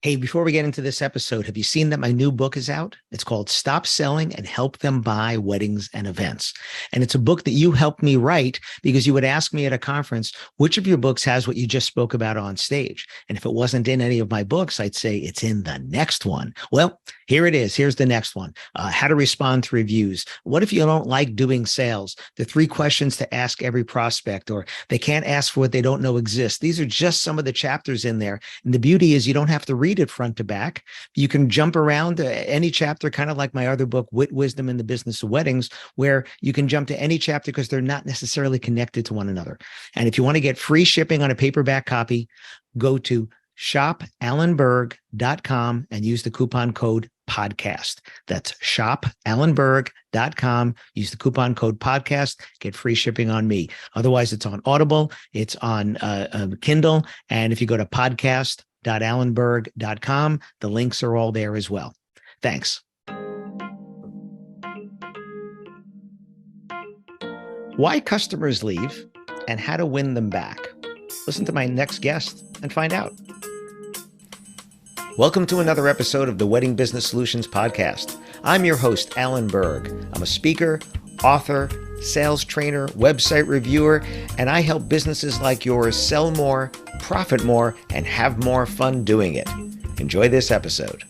Hey, before we get into this episode, have you seen that my new book is out? It's called Stop Selling and Help Them Buy Weddings and Events. And it's a book that you helped me write because you would ask me at a conference, which of your books has what you just spoke about on stage? And if it wasn't in any of my books, I'd say it's in the next one. Well, here it is. Here's the next one. How to respond to reviews. What if you don't like doing sales? The 3 questions to ask every prospect, or they can't ask for what they don't know exists. These are just some of the chapters in there. And the beauty is you don't have to read it front to back. You can jump around to any chapter, kind of like my other book, Wit, Wisdom, and the Business of Weddings, where you can jump to any chapter because they're not necessarily connected to one another. And if you want to get free shipping on a paperback copy, go to shopalanberg.com and use the coupon code podcast. That's shopalanberg.com. Use the coupon code podcast. Get free shipping on me. Otherwise, it's on Audible. It's on Kindle. And if you go to podcast.allenberg.com, the links are all there as well. Thanks. Why customers leave and how to win them back. Listen to my next guest and find out. Welcome to another episode of the Wedding Business Solutions Podcast. I'm your host, Alan Berg. I'm a speaker, author, sales trainer, website reviewer, and I help businesses like yours sell more, profit more, and have more fun doing it. Enjoy this episode.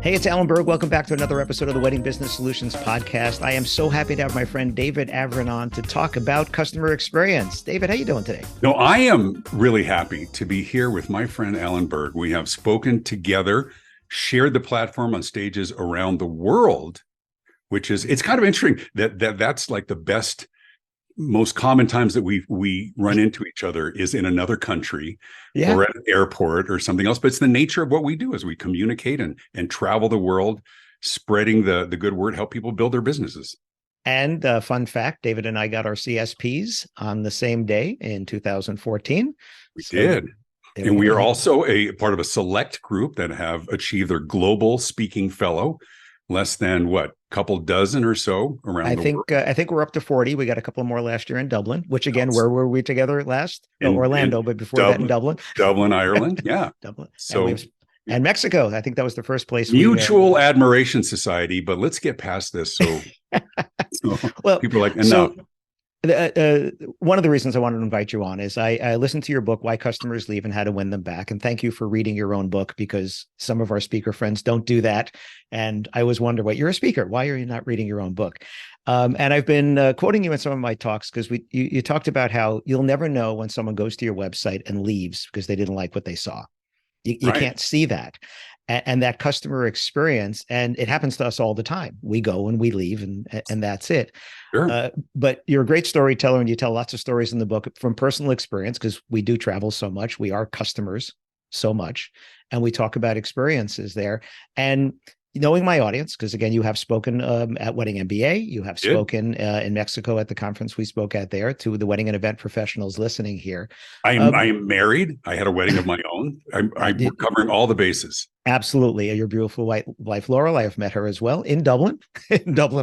Hey, it's Alan Berg. Welcome back to another episode of the Wedding Business Solutions Podcast. I am so happy to have my friend David Avrin on to talk about customer experience. David, how you doing today? No, I am really happy to be here with my friend Alan Berg. We have spoken together, shared the platform on stages around the world, which is, it's kind of interesting that's like the best, most common times that we run into each other is in another country or at an airport or something else. But it's the nature of what we do as we communicate and travel the world, spreading the good word, help people build their businesses. And fun fact, David and I got our CSPs on the same day in 2014. We did. And we are also a part of a select group that have achieved their global speaking fellow. Less than couple dozen or so around the world. I think we're up to 40. We got a couple more last year in Dublin, which again, where were we together last? Orlando, but before that in Dublin. Dublin, Ireland. Yeah. Dublin. So and Mexico. I think that was the first place. Mutual Admiration Society, but let's get past this. So, well, people are like, enough. One of the reasons I wanted to invite you on is I listened to your book, Why Customers Leave and How to Win Them Back. And thank you for reading your own book, because some of our speaker friends don't do that. And I always wonder, you're a speaker. Why are you not reading your own book? And I've been quoting you in some of my talks because you talked about how you'll never know when someone goes to your website and leaves because they didn't like what they saw. You can't see that. And that customer experience, and it happens to us all the time. We go and we leave, and that's it. Sure. But you're a great storyteller, and you tell lots of stories in the book from personal experience, because we do travel so much. We are customers so much, and we talk about experiences there. And knowing my audience, because again, you have spoken at Wedding MBA, you have spoken in Mexico at the conference we spoke at there to the wedding and event professionals listening here. I am married. I had a wedding of my own. I'm covering all the bases. Absolutely. Your beautiful wife, Laurel, I have met her as well in Dublin,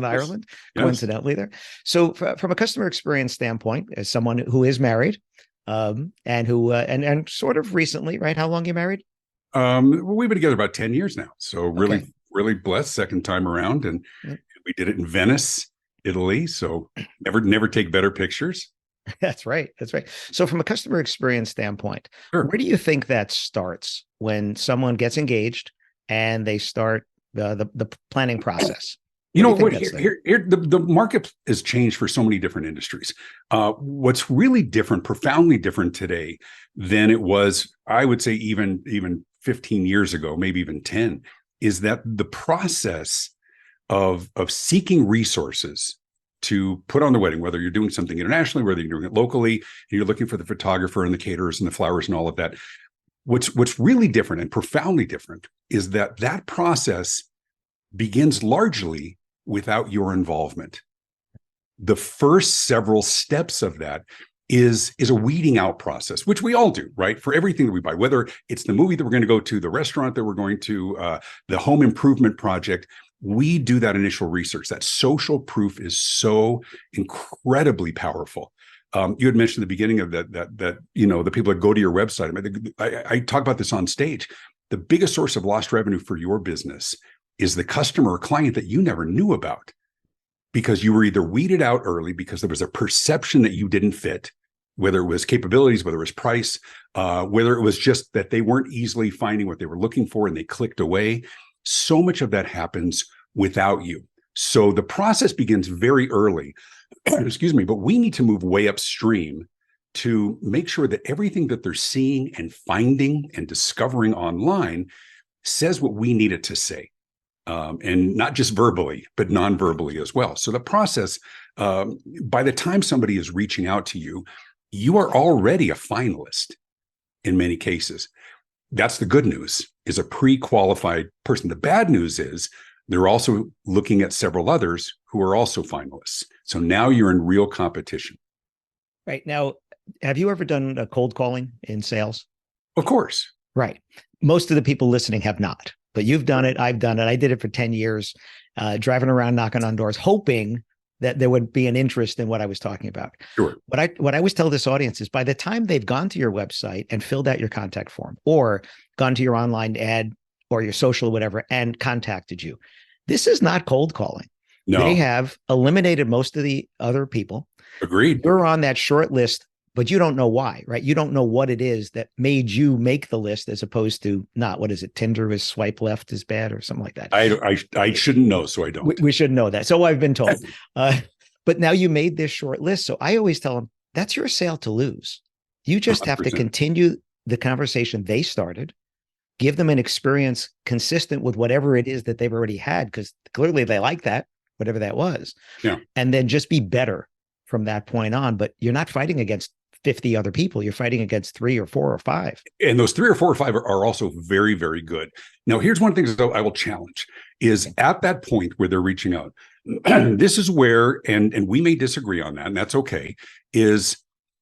Ireland, coincidentally there. So from a customer experience standpoint, as someone who is married and who and sort of recently, right? How long are you married? We've been together about 10 years now. So really blessed, second time around. And we did it in Venice, Italy. So never take better pictures. That's right. So from a customer experience standpoint, Sure. Where do you think that starts when someone gets engaged and they start the planning process? The market has changed for so many different industries. What's really different, profoundly different today than it was, I would say, even 15 years ago, maybe even 10, is that the process of seeking resources to put on the wedding, whether you're doing something internationally, whether you're doing it locally, and you're looking for the photographer and the caterers and the flowers and all of that. What's really different and profoundly different is that process begins largely without your involvement. The first several steps of that is a weeding out process, which we all do, right? For everything that we buy, whether it's the movie that we're going to go to, the restaurant that we're going to, the home improvement project, we do that initial research. That social proof is so incredibly powerful. You had mentioned at the beginning of that the people that go to your website. I talk about this on stage. the biggest source of lost revenue for your business is the customer or client that you never knew about, because you were either weeded out early because there was a perception that you didn't fit, whether it was capabilities, whether it was price, whether it was just that they weren't easily finding what they were looking for and they clicked away. So much of that happens without you. So the process begins very early, excuse me, but we need to move way upstream to make sure that everything that they're seeing and finding and discovering online says what we need it to say. And not just verbally, but non-verbally as well. So the process, by the time somebody is reaching out to you, you are already a finalist in many cases. That's the good news, is a pre-qualified person. The bad news is they're also looking at several others who are also finalists. So now you're in real competition. Right. Now, have you ever done a cold calling in sales? Of course. Right. Most of the people listening have not, but you've done it. I've done it. I did it for 10 years, driving around, knocking on doors, hoping that there would be an interest in what I was talking about. Sure. What I always tell this audience is, by the time they've gone to your website and filled out your contact form, or gone to your online ad or your social or whatever and contacted you, this is not cold calling. No. They have eliminated most of the other people. Agreed. You're on that short list, but you don't know why, right? You don't know what it is that made you make the list, as opposed to not. What is it? Tinder is swipe left is bad, or something like that. I shouldn't know, so I don't. We should know that. So I've been told. But now you made this short list. So I always tell them, that's your sale to lose. You just 100%. have to continue the conversation they started, give them an experience consistent with whatever it is that they've already had, because clearly they like that, whatever that was. Yeah. And then just be better from that point on. But you're not fighting against 50 other people. You're fighting against 3 or 4 or 5. And those 3 or 4 or 5 are also very, very good. Now, here's one thing that I will challenge is at that point where they're reaching out. This is where, and we may disagree on that, and that's okay, is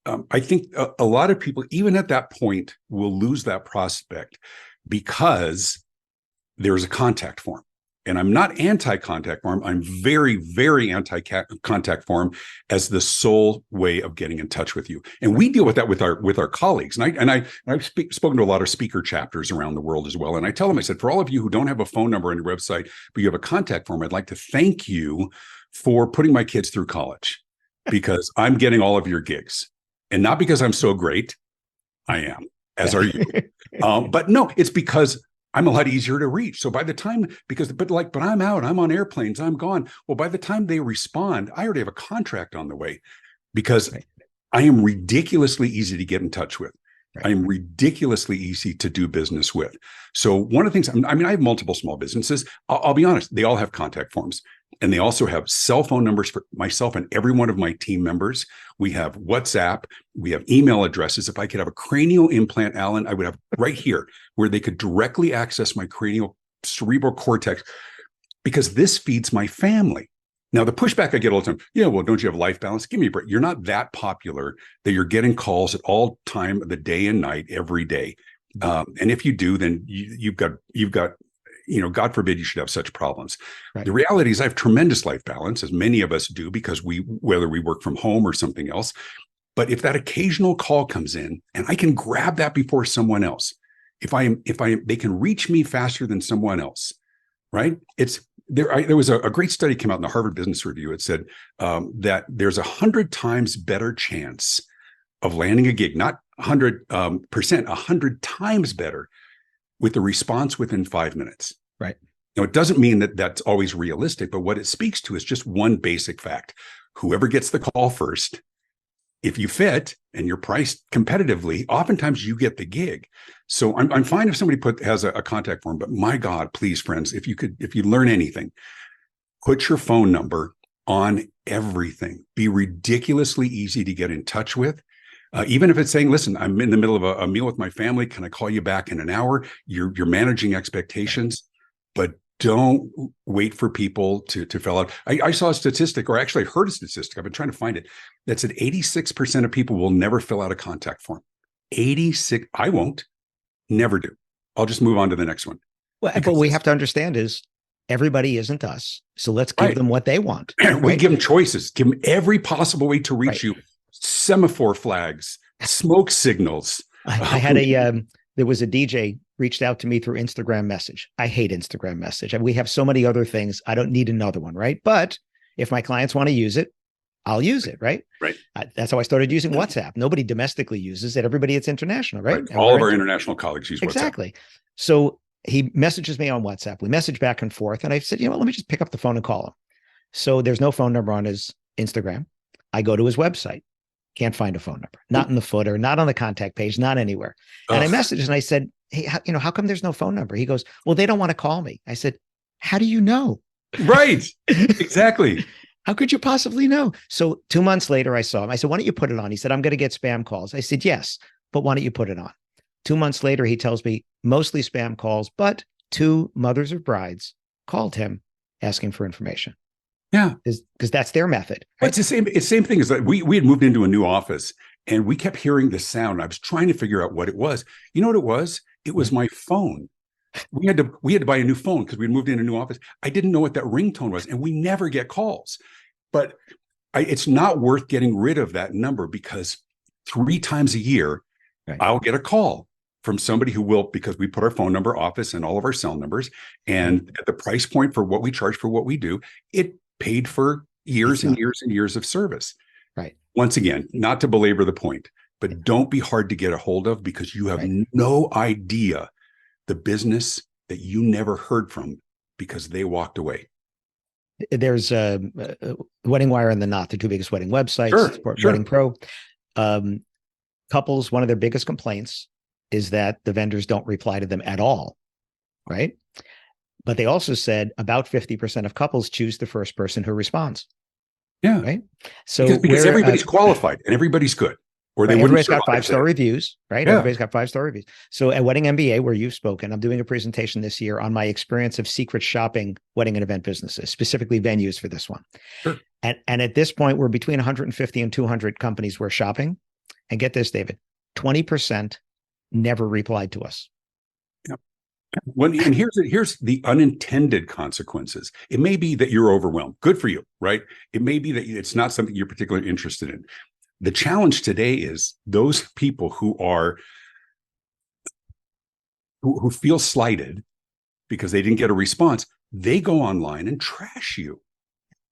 I think a lot of people, even at that point, will lose that prospect because there's a contact form. And I'm not anti-contact form. I'm very, very anti-contact form as the sole way of getting in touch with you. And we deal with that with our colleagues. And I've spoken to a lot of speaker chapters around the world as well. And I tell them, I said, for all of you who don't have a phone number on your website, but you have a contact form, I'd like to thank you for putting my kids through college, because I'm getting all of your gigs. And not because I'm so great. I am, as are you. But no, it's because I'm a lot easier to reach. So by the time, but I'm out, I'm on airplanes, I'm gone. Well, by the time they respond, I already have a contract on the way, because Right. I am ridiculously easy to get in touch with. Right. I am ridiculously easy to do business with. So one of the things, I have multiple small businesses. I'll be honest, they all have contact forms. And they also have cell phone numbers for myself and every one of my team members. We have WhatsApp. We have email addresses. If I could have a cranial implant, Alan, I would have right here where they could directly access my cranial cerebral cortex, because this feeds my family. Now, the pushback I get all the time, yeah, well, don't you have life balance? Give me a break. You're not that popular that you're getting calls at all time of the day and night, every day. And if you do, then you've got, God forbid you should have such problems. Right. The reality is I have tremendous life balance, as many of us do, because whether we work from home or something else. But if that occasional call comes in and I can grab that before someone else, they can reach me faster than someone else, right? There was a great study came out in the Harvard Business Review. It said that there's 100 times better chance of landing a gig, not 100%, 100 times better, with the response within 5 minutes. Right. Now, it doesn't mean that that's always realistic, but what it speaks to is just one basic fact. Whoever gets the call first, if you fit and you're priced competitively, oftentimes you get the gig. So I'm fine if somebody has a contact form, but my God, please, friends, if you learn anything, put your phone number on everything. Be ridiculously easy to get in touch with. Even if it's saying, listen, I'm in the middle of a meal with my family. Can I call you back in an hour? You're managing expectations, but don't wait for people to fill out. I saw a statistic, or actually I heard a statistic, I've been trying to find it, that said 86% of people will never fill out a contact form. 86, I won't, never do. I'll just move on to the next one. Well, but what we have to understand is everybody isn't us. So let's give them what they want. We give them choices, give them every possible way to reach you. Semaphore flags, smoke signals. I had there was a DJ reached out to me through Instagram message. I hate Instagram message. And we have so many other things. I don't need another one, right? But if my clients want to use it, I'll use it, right? Right. That's how I started using WhatsApp. Nobody domestically uses it. Everybody, it's international, right? All of our international colleagues use WhatsApp. Exactly. So he messages me on WhatsApp. We message back and forth. And I said, let me just pick up the phone and call him. So there's no phone number on his Instagram. I go to his website. Can't find a phone number. Not in the footer, not on the contact page, not anywhere. And I messaged and I said, hey, how come there's no phone number? He goes, well, they don't want to call me. I said, how do you know? Right. Exactly. How could you possibly know? So 2 months later, I saw him. I said, why don't you put it on? He said, I'm going to get spam calls. I said, yes, but why don't you put it on? 2 months later, he tells me mostly spam calls, but 2 mothers of brides called him asking for information. Yeah. Because that's their method. Right? It's the same thing as that we had moved into a new office and we kept hearing the sound. I was trying to figure out what it was. You know what it was? It was my phone. We had to buy a new phone because we moved into a new office. I didn't know what that ringtone was, and we never get calls. But it's not worth getting rid of that number because 3 times a year, I'll get a call from somebody who will, because we put our phone number, office, and all of our cell numbers, and at the price point for what we charge for what we do, it paid for years and years and years of service. Right. Once again, not to belabor the point, but don't be hard to get a hold of because you have no idea the business that you never heard from because they walked away. There's Wedding Wire and The Knot, the 2 biggest wedding websites, Wedding Pro. Couples, one of their biggest complaints is that the vendors don't reply to them at all, right? But they also said about 50% of couples choose the first person who responds. Yeah. Right. So because everybody's qualified and everybody's good. Or they everybody's got 5-star reviews, right? Yeah. Everybody's got 5-star reviews. So at Wedding MBA, where you've spoken, I'm doing a presentation this year on my experience of secret shopping wedding and event businesses, specifically venues for this one. Sure. And at this point, we're between 150 and 200 companies we're shopping. And get this, David, 20% never replied to us. Yep. And here's the unintended consequences. It may be that you're overwhelmed. Good for you, right? It may be that it's not something you're particularly interested in. The challenge today is those people who feel slighted because they didn't get a response, they go online and trash you.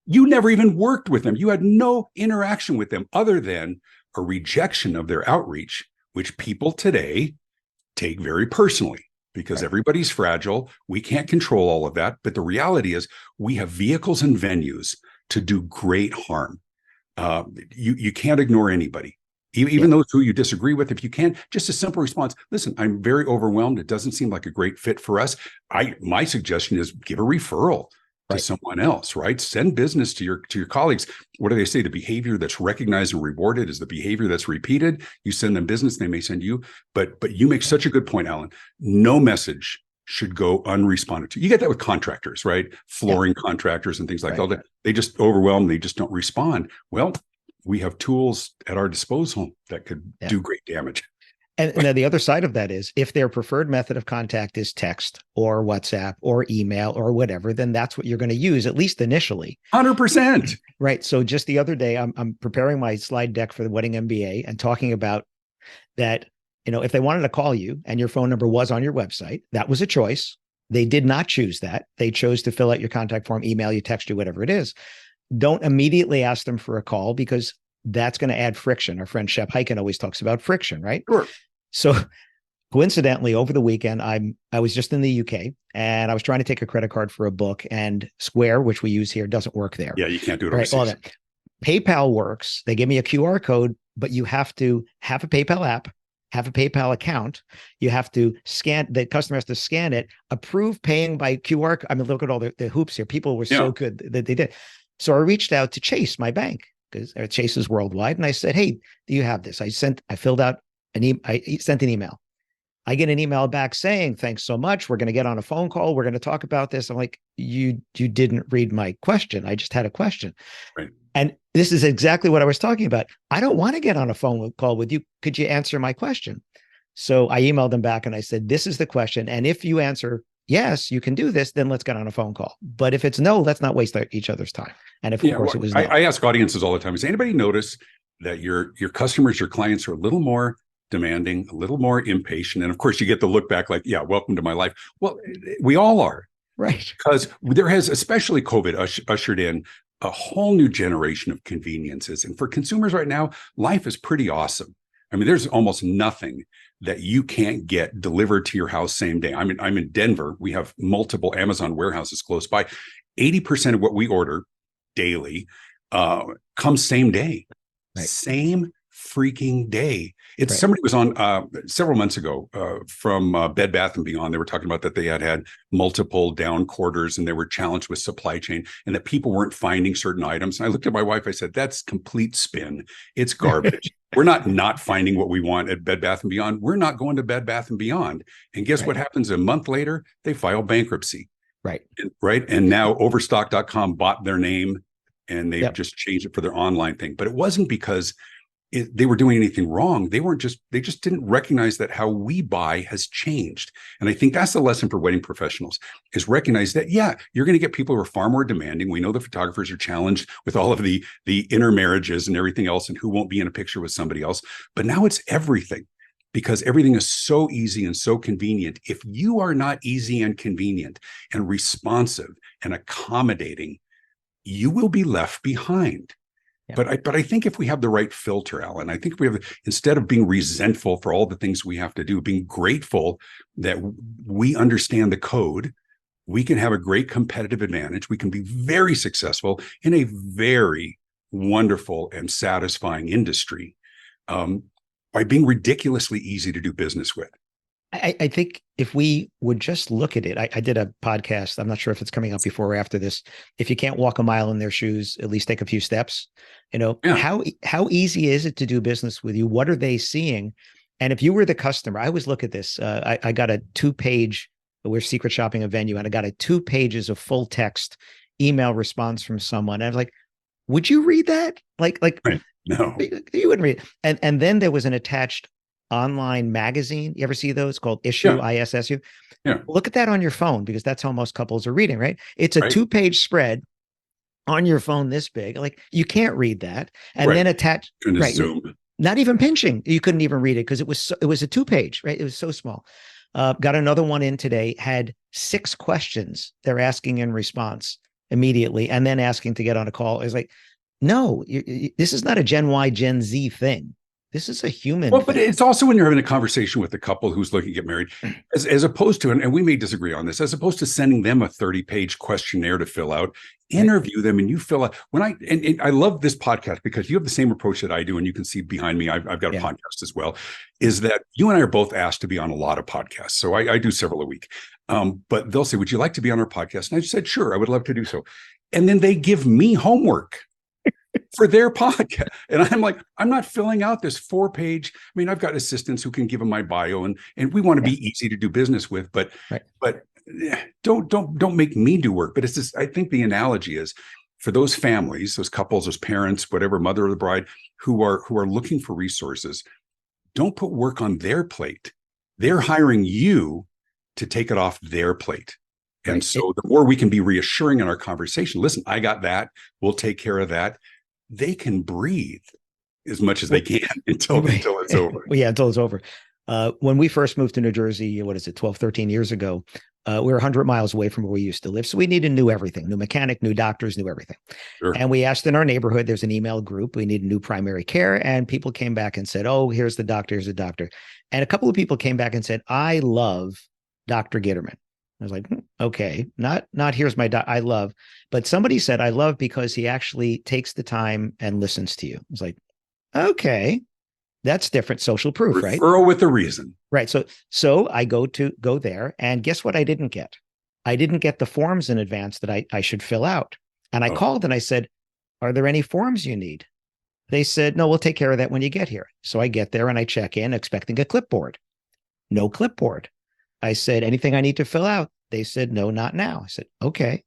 You never even worked with them. You had no interaction with them other than a rejection of their outreach, which people today take very personally because everybody's fragile. We can't control all of that. But the reality is we have vehicles and venues to do great harm. You can't ignore anybody, even those who you disagree with. If you can, just a simple response. Listen, I'm very overwhelmed. It doesn't seem like a great fit for us. My suggestion is give a referral to someone else, right? Send business to your colleagues. What do they say? The behavior that's recognized and rewarded is the behavior that's repeated. You send them business, they may send you. But you make such a good point, Alan. No message should go unresponded to. You get that with contractors, right? Flooring contractors and things like that. They just overwhelm. They just don't respond. Well, we have tools at our disposal that could do great damage. And then the other side of that is if their preferred method of contact is text or WhatsApp or email or whatever, then that's what you're going to use, at least initially. 100%. Right. So just the other day, I'm preparing my slide deck for the Wedding MBA and talking about that. If they wanted to call you and your phone number was on your website, that was a choice. They did not choose that. They chose to fill out your contact form, email you, text you, whatever it is. Don't immediately ask them for a call because that's going to add friction. Our friend Shep Hyken always talks about friction, right? Sure. So coincidentally, over the weekend, I was just in the UK and I was trying to take a credit card for a book, and Square, which we use here, doesn't work there. Yeah, you can't do it overseas. All that. PayPal works. They give me a QR code, but you have to have a PayPal app, have a PayPal account. You have to scan, the customer has to scan it, approve paying by QR. I mean, look at all the hoops here. People were so good that they did. So I reached out to Chase, my bank, because Chase is worldwide. And I said, hey, do you have this? I sent an email. I get an email back saying, thanks so much. We're going to get on a phone call. We're going to talk about this. I'm like, you didn't read my question. I just had a question. Right. And this is exactly what I was talking about. I don't want to get on a phone call with you. Could you answer my question? So I emailed them back and I said, this is the question. And if you answer, yes, you can do this, then let's get on a phone call. But if it's no, let's not waste each other's time. And if, of course, it was no. I ask audiences all the time, does anybody notice that your customers, your clients are a little more demanding, a little more impatient. And of course, you get the look back like, yeah, welcome to my life. Well, we all are. Right. Because there has, especially COVID, ushered in a whole new generation of conveniences. And for consumers right now, life is pretty awesome. I mean, there's almost nothing that you can't get delivered to your house same day. I'm in Denver. We have multiple Amazon warehouses close by. 80% of what we order daily comes same day. Right. Same freaking day. It's Right. Somebody was on several months ago from Bed Bath and Beyond. They were talking about that they had multiple down quarters and they were challenged with supply chain and that people weren't finding certain items. And I looked at my wife. I said, "That's complete spin. It's garbage. We're not finding what we want at Bed Bath and Beyond. We're not going to Bed Bath and Beyond." And guess what happens a month later? They file bankruptcy. Right. Right. And now Overstock.com bought their name and they've just changed it for their online thing. But it wasn't because they were doing anything wrong. They just didn't recognize that how we buy has changed. And I think that's the lesson for wedding professionals is recognize that, yeah, you're going to get people who are far more demanding. We know the photographers are challenged with all of the intermarriages and everything else and who won't be in a picture with somebody else. But now it's everything because everything is so easy and so convenient. If you are not easy and convenient and responsive and accommodating, you will be left behind. Yeah. But I think if we have the right filter, Alan, I think we have, instead of being resentful for all the things we have to do, being grateful that we understand the code, we can have a great competitive advantage. We can be very successful in a very wonderful and satisfying industry by being ridiculously easy to do business with. I think if we would just look at it, I did a podcast. I'm not sure if it's coming up before or after this. If you can't walk a mile in their shoes, at least take a few steps. How easy is it to do business with you? What are they seeing? And if you were the customer, I always look at this. I got a 2-page, we're secret shopping a venue, and I got 2 pages of full text email response from someone. And I was like, would you read that? Like, right. No, you wouldn't read it. And then there was an attached online magazine. You ever see those called Issue, ISSU? Yeah. Look at that on your phone because that's how most couples are reading, right? It's a 2-page spread on your phone this big. Like you can't read that. And then attach, Zoom. Not even pinching. You couldn't even read it because it was a 2-page, right? It was so small. Got another one in today, had 6 questions they're asking in response immediately and then asking to get on a call. It's like, no, this is not a Gen Y, Gen Z thing. This is a human. Well, but it's also when you're having a conversation with a couple who's looking to get married, as opposed to, and we may disagree on this, as opposed to sending them a 30-page questionnaire to fill out, interview them and you fill out. And I love this podcast because you have the same approach that I do. And you can see behind me, I've got a podcast as well, is that you and I are both asked to be on a lot of podcasts. So I do several a week. But they'll say, would you like to be on our podcast? And I said, sure, I would love to do so. And then they give me homework for their podcast. And I'm like, I'm not filling out this 4-page. I mean, I've got assistants who can give them my bio and we want to be easy to do business with, but don't make me do work. But it's just, I think the analogy is for those families, those couples, those parents, whatever, mother or the bride who are looking for resources, don't put work on their plate. They're hiring you to take it off their plate. And so the more we can be reassuring in our conversation, listen, I got that. We'll take care of that. They can breathe as much as they can until it's over. Until it's over. When we first moved to New Jersey, 12, 13 years ago, we were 100 miles away from where we used to live. So we needed new everything, new mechanic, new doctors, new everything. Sure. And we asked in our neighborhood, there's an email group, we need a new primary care. And people came back and said, oh, here's the doctor, here's the doctor. And a couple of people came back and said, I love Dr. Gitterman. I was like, okay, not here's my I love, but somebody said I love because he actually takes the time and listens to you. I was like, okay, that's different. Social proof, right? Referral with a reason. Right. So I go there and guess what I didn't get? I didn't get the forms in advance that I should fill out. And I called and I said, are there any forms you need? They said, no, we'll take care of that when you get here. So I get there and I check in expecting a clipboard. No clipboard. I said, anything I need to fill out? They said, no, not now. I said, okay,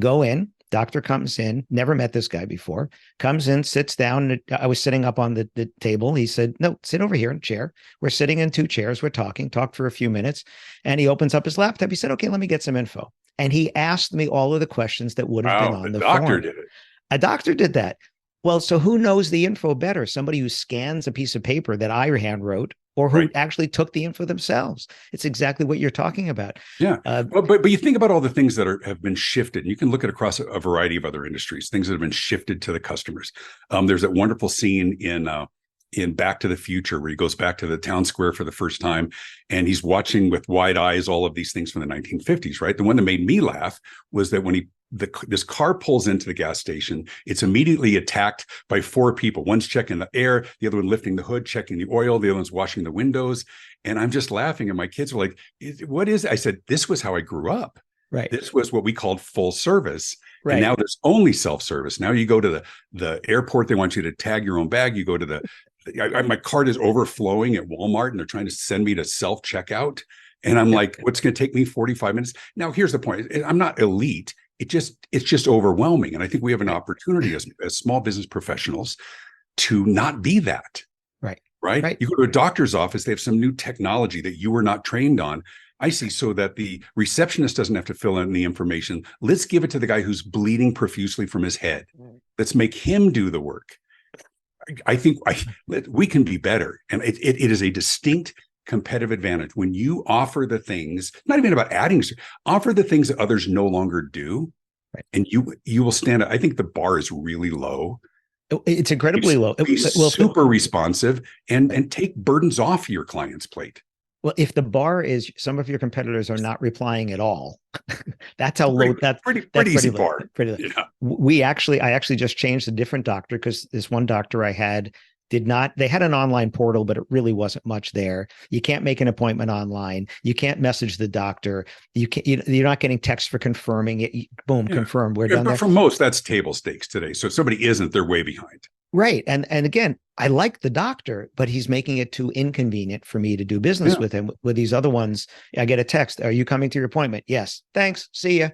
go in. Doctor comes in, never met this guy before, comes in, sits down. I was sitting up on the table. He said, no, sit over here in a chair. We're sitting in 2 chairs. We're talked for a few minutes. And he opens up his laptop. He said, okay, let me get some info. And he asked me all of the questions that would have been on the form. Doctor did it. A doctor did that. Well, so who knows the info better? Somebody who scans a piece of paper that I hand wrote or who Right. actually took the info themselves. It's exactly what you're talking about. Yeah. But you think about all the things that have been shifted, and you can look at across a variety of other industries, things that have been shifted to the customers. There's that wonderful scene in Back to the Future where he goes back to the town square for the first time, and he's watching with wide eyes all of these things from the 1950s, right? The one that made me laugh was that when this car pulls into the gas station, it's immediately attacked by four people. One's checking the air, the other one lifting the hood, checking the oil, the other one's washing the windows. And I'm just laughing. And my kids were like, what is it? I said, this was how I grew up. Right. This was what we called full service. Right. And now there's only self-service. Now you go to the airport, they want you to tag your own bag. You go to my cart is overflowing at Walmart and they're trying to send me to self-checkout. And I'm like, what's going to take me 45 minutes? Now, here's the point. I'm not elite. It's just overwhelming. And I think we have an opportunity as small business professionals to not be that. Right. You go to a doctor's office, they have some new technology that you were not trained on. I see. So that the receptionist doesn't have to fill in the information. Let's give it to the guy who's bleeding profusely from his head. Let's make him do the work. I think we can be better. And it is a distinct competitive advantage when you offer the things, not even about adding, offer the things that others no longer do. Right. And you will stand out. I think the bar is really low. It's incredibly low. Be super responsive and take burdens off your client's plate. Well, if the bar is some of your competitors are not replying at all, that's how low. That's pretty low, easy bar. Pretty low. Yeah. I actually just changed a different doctor because this one doctor I had they had an online portal, but it really wasn't much there. You can't make an appointment online. You can't message the doctor. You're not getting text for confirming it. Boom, confirmed. We're done. But for most, that's table stakes today. So if somebody isn't, they're way behind. Right. And again, I like the doctor, but he's making it too inconvenient for me to do business with him. With these other ones, I get a text. Are you coming to your appointment? Yes. Thanks. See ya.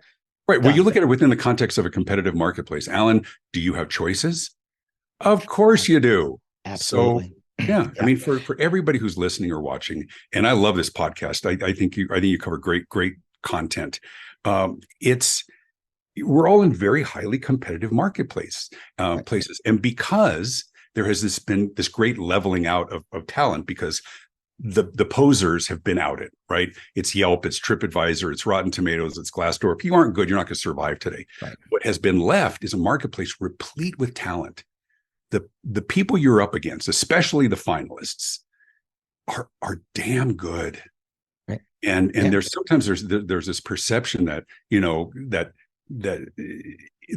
Right. Well, you look at it within the context of a competitive marketplace. Alan, do you have choices? Of course you do. Absolutely. So, yeah. I mean, for everybody who's listening or watching, and I love this podcast. I think you cover great content. We're all in very highly competitive marketplace places, and because there has been this great leveling out of talent, because the posers have been outed, right? It's Yelp, it's TripAdvisor, it's Rotten Tomatoes, it's Glassdoor. If you aren't good, you're not going to survive today. Right. What has been left is a marketplace replete with talent. The people you're up against, especially the finalists, are damn good. Right. And there's sometimes there's this perception that, that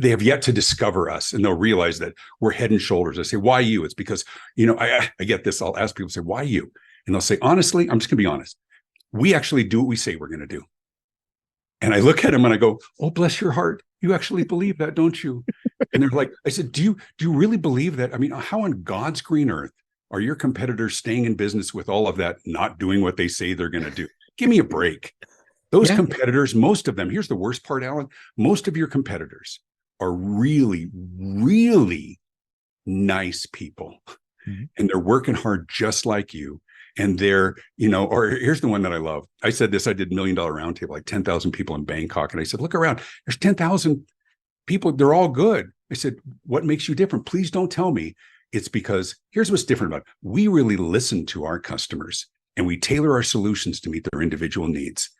they have yet to discover us, and they'll realize that we're head and shoulders. I say, why you? It's because, I get this. I'll ask people, say, why you? And they'll say, honestly, I'm just going to be honest. We actually do what we say we're going to do. And I look at them and I go, oh, bless your heart. You actually believe that, don't you? And they're like, I said, do you really believe that? I mean, how on God's green earth are your competitors staying in business with all of that, not doing what they say they're going to do? Give me a break. Those competitors, most of them, here's the worst part, Alan, most of your competitors are really, really nice people. Mm-hmm. And they're working hard just like you. And they're, or here's the one that I love. I said this, I did $1 Million Roundtable, like 10,000 people in Bangkok. And I said, look around, there's 10,000 people. They're all good. I said, what makes you different? Please don't tell me. It's because here's what's different about it. We really listen to our customers and we tailor our solutions to meet their individual needs.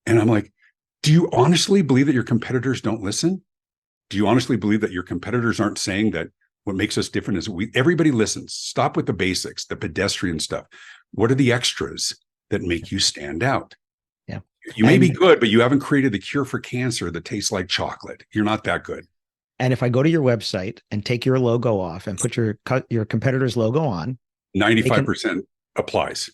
And I'm like, do you honestly believe that your competitors don't listen? Do you honestly believe that your competitors aren't saying that what makes us different is everybody listens? Stop with the basics, the pedestrian stuff. What are the extras that make you stand out? Yeah. You may be good, but you haven't created the cure for cancer that tastes like chocolate. You're not that good. And if I go to your website and take your logo off and put your competitor's logo on, 95% applies.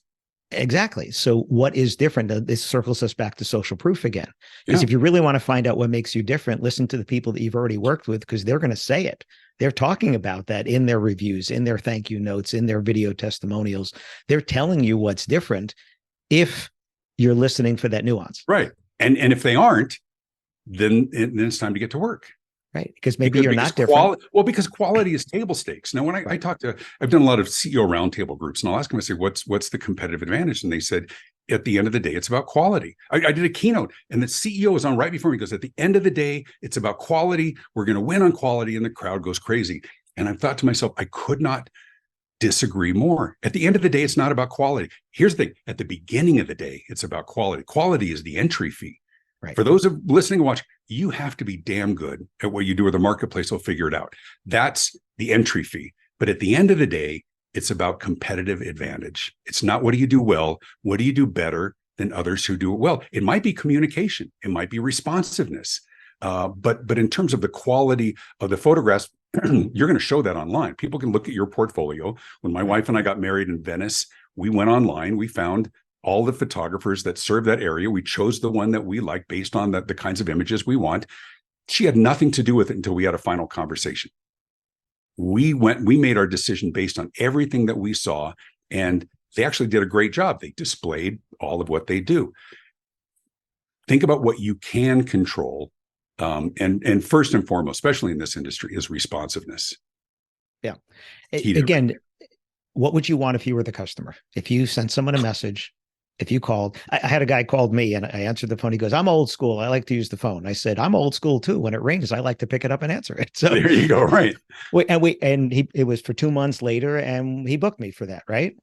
Exactly. So what is different? This circles us back to social proof again. Because if you really want to find out what makes you different, listen to the people that you've already worked with, because they're going to say it. They're talking about that in their reviews, in their thank you notes, in their video testimonials. They're telling you what's different if you're listening for that nuance. Right. And if they aren't, then it's time to get to work. Right. Because you're not different. Because quality is table stakes. Now, when I talk to, I've done a lot of CEO roundtable groups, and I'll ask them, I say, what's the competitive advantage? And they said, at the end of the day, it's about quality. I did a keynote and the CEO was on right before me. He goes, at the end of the day, it's about quality. We're going to win on quality. And the crowd goes crazy. And I thought to myself, I could not disagree more. At the end of the day, it's not about quality. Here's the thing. At the beginning of the day, it's about quality. Quality is the entry fee. Right. For those of listening and watching, you have to be damn good at what you do, or the marketplace will figure it out. That's the entry fee. But at the end of the day, it's about competitive advantage. It's not what do you do well, what do you do better than others who do it well. It might be communication, it might be responsiveness, but in terms of the quality of the photographs, you're going to show that online. People can look at your portfolio. When my wife and I got married in Venice, we went online, we found all the photographers that serve that area. We chose the one that we like based on the kinds of images we want. She had nothing to do with it until we had a final conversation. We made our decision based on everything that we saw, and they actually did a great job. They displayed all of what they do. Think about what you can control. And first and foremost, especially in this industry, is responsiveness. Yeah. Again, what would you want if you were the customer? If you sent someone a message, if you called, I had a guy called me and I answered the phone. He goes, I'm old school. I like to use the phone. I said, I'm old school too. When it rings, I like to pick it up and answer it. So there you go. Right. It was for 2 months later and he booked me for that. Right.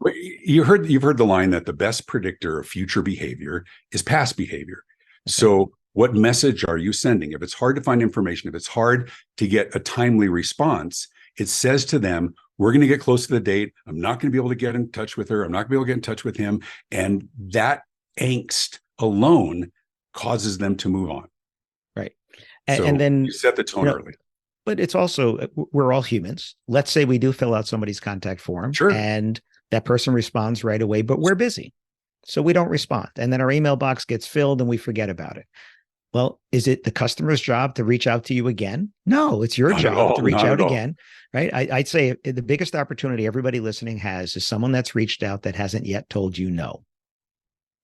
You've heard the line that the best predictor of future behavior is past behavior. Okay. So what message are you sending? If it's hard to find information, if it's hard to get a timely response, it says to them, we're going to get close to the date. I'm not going to be able to get in touch with her. I'm not going to be able to get in touch with him. And that angst alone causes them to move on. Right. And then you set the tone early. But it's also, we're all humans. Let's say we do fill out somebody's contact form. Sure. And that person responds right away, but we're busy. So we don't respond. And then our email box gets filled and we forget about it. Well, is it the customer's job to reach out to you again? No, it's your job to reach out again, right? I'd say the biggest opportunity everybody listening has is someone that's reached out that hasn't yet told you no.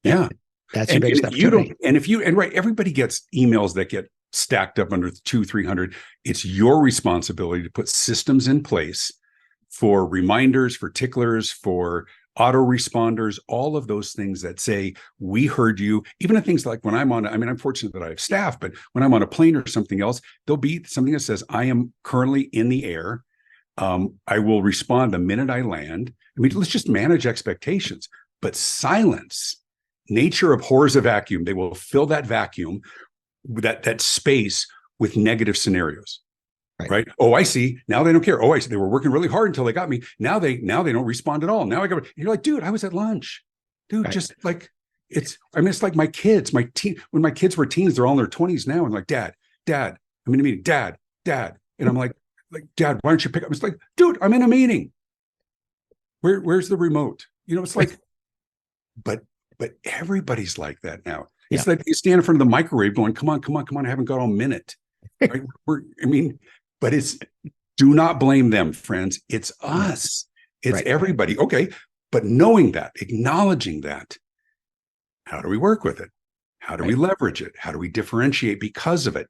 Yeah. That's your biggest opportunity. Everybody gets emails that get stacked up under 200-300. It's your responsibility to put systems in place for reminders, for ticklers, for autoresponders, all of those things that say, we heard you. Even the things like when I'm fortunate that I have staff, but when I'm on a plane or something else, there'll be something that says, I am currently in the air. I will respond the minute I land. I mean, let's just manage expectations. But silence, nature abhors a vacuum. They will fill that vacuum, that space with negative scenarios. Right. Oh, I see. Now they don't care. Oh, I see. They were working really hard until they got me. Now they don't respond at all. Now I got. You're like, dude, I was at lunch, dude. Right. Just like it's like my kids, when my kids were teens, they're all in their 20s now, and like, Dad, I'm in a meeting, Dad, and I'm like, Dad, why don't you pick up? It's like, dude, I'm in a meeting. Where's the remote? It's like, but everybody's like that now. It's like you stand in front of the microwave going, come on, I haven't got a minute. Right? But do not blame them, friends. It's us. It's everybody. Okay. But knowing that, acknowledging that, how do we work with it? How do we leverage it? How do we differentiate because of it?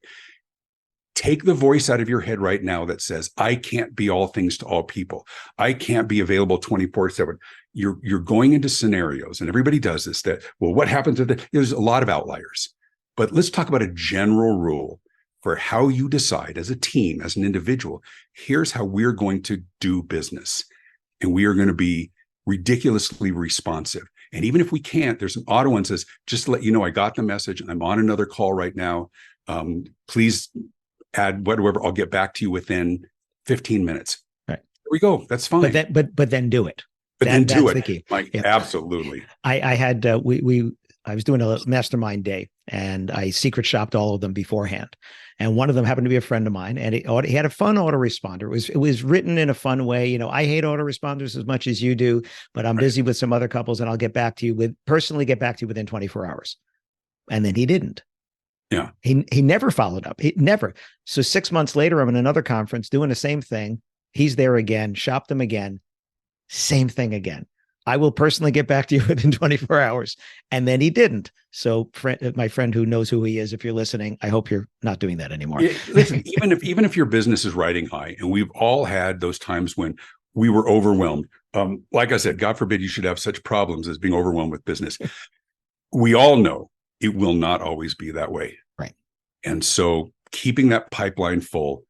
Take the voice out of your head right now that says, I can't be all things to all people. I can't be available 24/7. You're going into scenarios, and everybody does this, what happens if there's a lot of outliers. But let's talk about a general rule for how you decide as a team, as an individual. Here's how we're going to do business. And we are going to be ridiculously responsive. And even if we can't, there's an auto one says, just to let you know, I got the message. I'm on another call right now. Please add whatever. I'll get back to you within 15 minutes. Right. There we go. That's fine. But then do it. Then do it. That's the key. Absolutely. I had, I was doing a mastermind day and I secret shopped all of them beforehand. And one of them happened to be a friend of mine, and he had a fun autoresponder. It was written in a fun way. I hate autoresponders as much as you do, but I'm busy with some other couples, and I'll get back to you within 24 hours. And then he didn't. Yeah. He never followed up. He never. So 6 months later, I'm in another conference doing the same thing. He's there again, shopped them again, same thing again. I will personally get back to you within 24 hours. And then he didn't. So my friend who knows who he is, if you're listening, I hope you're not doing that anymore. Yeah, listen, even if your business is riding high, and we've all had those times when we were overwhelmed. Like I said, God forbid you should have such problems as being overwhelmed with business. We all know it will not always be that way. Right. And so keeping that pipeline full,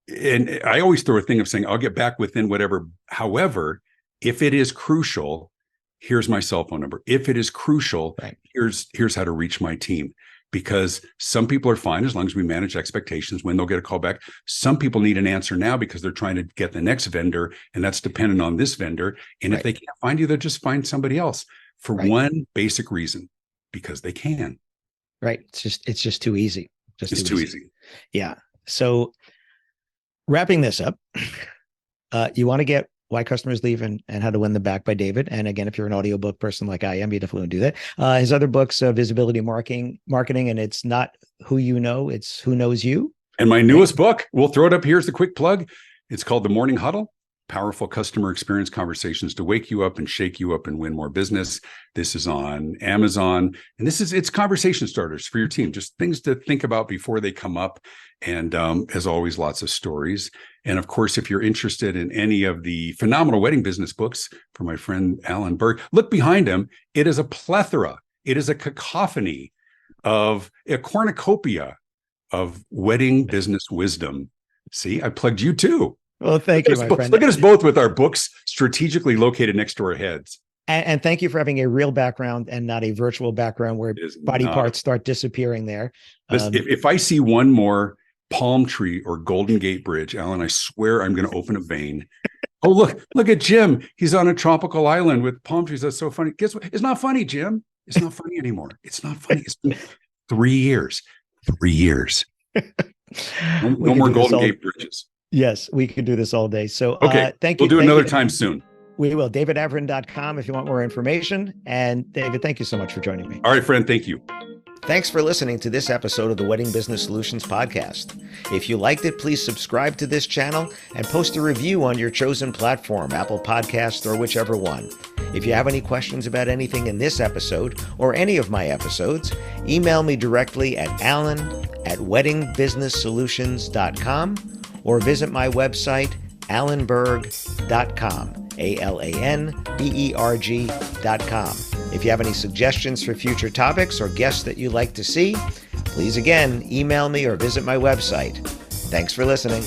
and I always throw a thing of saying, I'll get back within whatever. However, if it is crucial, here's my cell phone number. If it is crucial, Right. here's how to reach my team. Because some people are fine as long as we manage expectations when they'll get a call back. Some people need an answer now because they're trying to get the next vendor, and that's dependent on this vendor. And Right. if they can't find you, they'll just find somebody else for Right. one basic reason, because they can. Right. It's just too easy. It's too easy. Yeah. So wrapping this up, you want to get Why Customers Leave and How to Win Them Back by David. And again, if you're an audiobook person like I am, you definitely want to do that. His other books, Visibility Marketing, and it's not who you know, it's who knows you. And my newest book, we'll throw it up. Here's the quick plug. It's called The Morning Huddle: Powerful Customer Experience Conversations to Wake You Up and Shake You Up and Win More Business. This is on Amazon. And it's conversation starters for your team, just things to think about before they come up. And as always, lots of stories. And of course, if you're interested in any of the phenomenal wedding business books from my friend Alan Berg, look behind him. It is a plethora. It is a cacophony of a cornucopia of wedding business wisdom. See, I plugged you too. Well, thank you, my friend. Look at us both with our books strategically located next to our heads. And thank you for having a real background and not a virtual background where body parts start disappearing there. If I see one more palm tree or Golden Gate Bridge, Alan, I swear I'm going to open a vein. Oh, look at Jim. He's on a tropical island with palm trees. That's so funny. Guess what? It's not funny, Jim. It's not funny anymore. It's not funny. It's been 3 years. 3 years. No more Golden Gate Bridges. Yes, we could do this all day. So okay, thank you. We'll do another time soon. We will. DavidAvrin.com if you want more information. And David, thank you so much for joining me. All right, friend. Thank you. Thanks for listening to this episode of the Wedding Business Solutions podcast. If you liked it, please subscribe to this channel and post a review on your chosen platform, Apple Podcasts or whichever one. If you have any questions about anything in this episode or any of my episodes, email me directly at alan@weddingbusinesssolutions.com or visit my website, alanberg.com, alanberg.com. If you have any suggestions for future topics or guests that you'd like to see, please again, email me or visit my website. Thanks for listening.